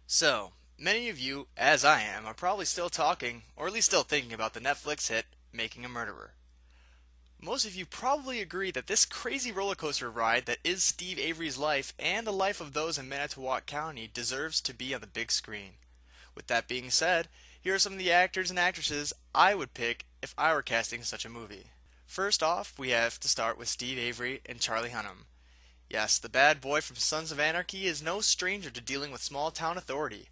So, many of you, as I am, are probably still talking, or at least still thinking about the Netflix hit, Making a Murderer. Most of you probably agree that this crazy roller coaster ride that is Steve Avery's life and the life of those in Manitowoc County deserves to be on the big screen. With that being said, here are some of the actors and actresses I would pick if I were casting such a movie. First off, we have to start with Steve Avery and Charlie Hunnam. Yes, the bad boy from Sons of Anarchy is no stranger to dealing with small town authority,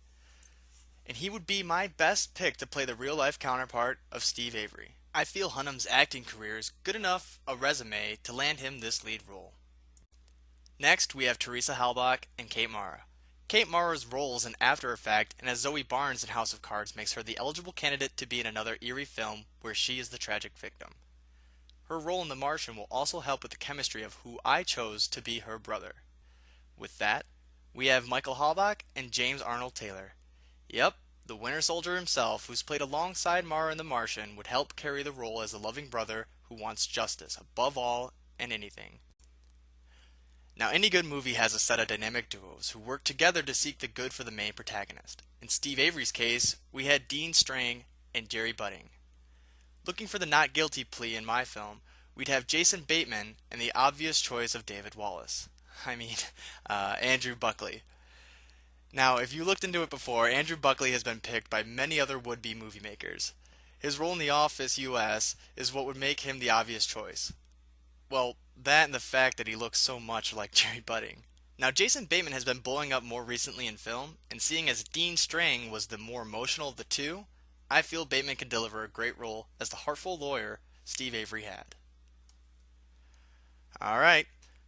and he would be my best pick to play the real life counterpart of Steve Avery. I feel Hunnam's acting career is good enough a resume to land him this lead role. Next, we have Teresa Halbach and Kate Mara. Kate Mara's role is an After Effect, and as Zoe Barnes in House of Cards makes her the eligible candidate to be in another eerie film where she is the tragic victim. Her role in The Martian will also help with the chemistry of who I chose to be her brother. With that, we have Michael Halbach and James Arnold Taylor. Yep, the Winter Soldier himself, who's played alongside Mara in The Martian, would help carry the role as a loving brother who wants justice above all and anything. Now, any good movie has a set of dynamic duos who work together to seek the good for the main protagonist. In Steve Avery's case, we had Dean Strang and Jerry Budding. Looking for the not guilty plea in my film, we'd have Jason Bateman and the obvious choice of David Wallace. I mean, Andrew Buckley. Now, if you looked into it before, Andrew Buckley has been picked by many other would-be movie makers. His role in The Office US is what would make him the obvious choice. Well, that and the fact that he looks so much like Jerry Budding. Now, Jason Bateman has been blowing up more recently in film, and seeing as Dean Strang was the more emotional of the two, I feel Bateman can deliver a great role as the heartful lawyer Steve Avery had. Alright,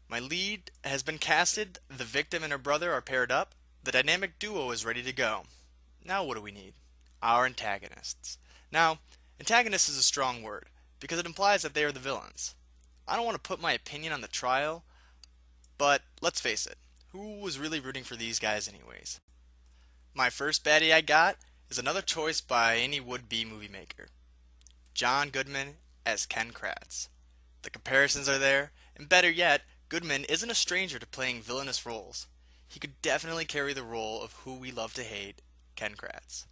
my lead has been casted, the victim and her brother are paired up, the dynamic duo is ready to go. Now what do we need? Our antagonists. Now, antagonist is a strong word, because it implies that they are the villains. I don't want to put my opinion on the trial, but let's face it, who was really rooting for these guys anyways? My first baddie I got is another choice by any would-be movie maker. John Goodman as Ken Kratz. The comparisons are there, and better yet, Goodman isn't a stranger to playing villainous roles. He could definitely carry the role of who we love to hate, Ken Kratz.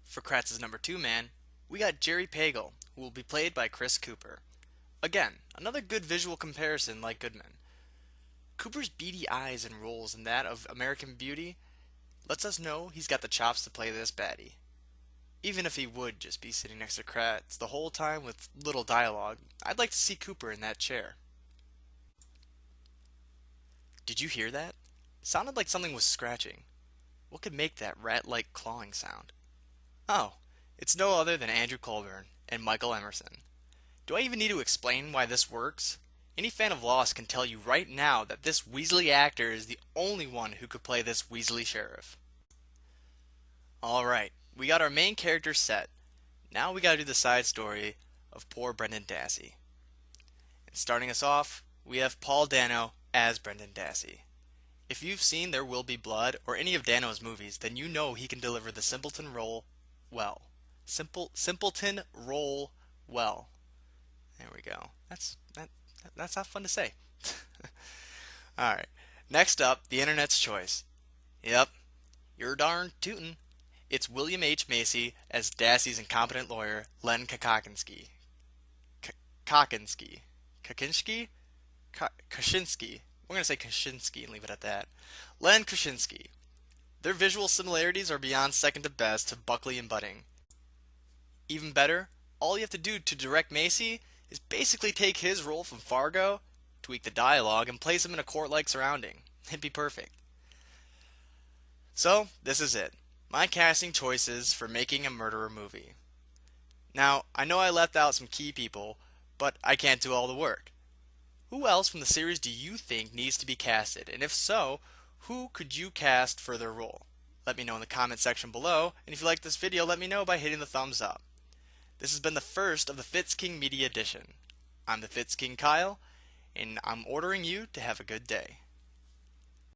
For Kratz's number 2 man, we got Jerry Pagel, who will be played by Chris Cooper. Again, another good visual comparison like Goodman. Cooper's beady eyes and roles in that of American Beauty lets us know he's got the chops to play this baddie. Even if he would just be sitting next to Kratz the whole time with little dialogue, I'd like to see Cooper in that chair. Did you hear that? It sounded like something was scratching. What could make that rat-like clawing sound? Oh, it's no other than Andrew Colburn and Michael Emerson. Do I even need to explain why this works? Any fan of Lost can tell you right now that this Weasley actor is the only one who could play this Weasley sheriff. Alright, we got our main character set. Now we gotta do the side story of poor Brendan Dassey. And starting us off, we have Paul Dano as Brendan Dassey. If you've seen There Will Be Blood or any of Dano's movies, then you know he can deliver the simpleton role well. Simpleton role well. There we go. That's not fun to say. Alright. Next up, the internet's choice. Yep. You're darn tootin'. It's William H. Macy as Dassey's incompetent lawyer, Len Kaczynski. Kaczynski. Kaczynski. We're going to say Kaczynski and leave it at that. Len Kaczynski. Their visual similarities are beyond second to best to Buckley and Budding. Even better, all you have to do to direct Macy is basically take his role from Fargo, tweak the dialogue, and place him in a court-like surrounding. It'd be perfect. So, this is it. My casting choices for Making a Murderer movie. Now, I know I left out some key people, but I can't do all the work. Who else from the series do you think needs to be casted? And if so, who could you cast for their role? Let me know in the comment section below, and if you like this video, let me know by hitting the thumbs up. This has been the first of the FitzKyng Media Edition. I'm the FitzKing Kyle, and I'm ordering you to have a good day.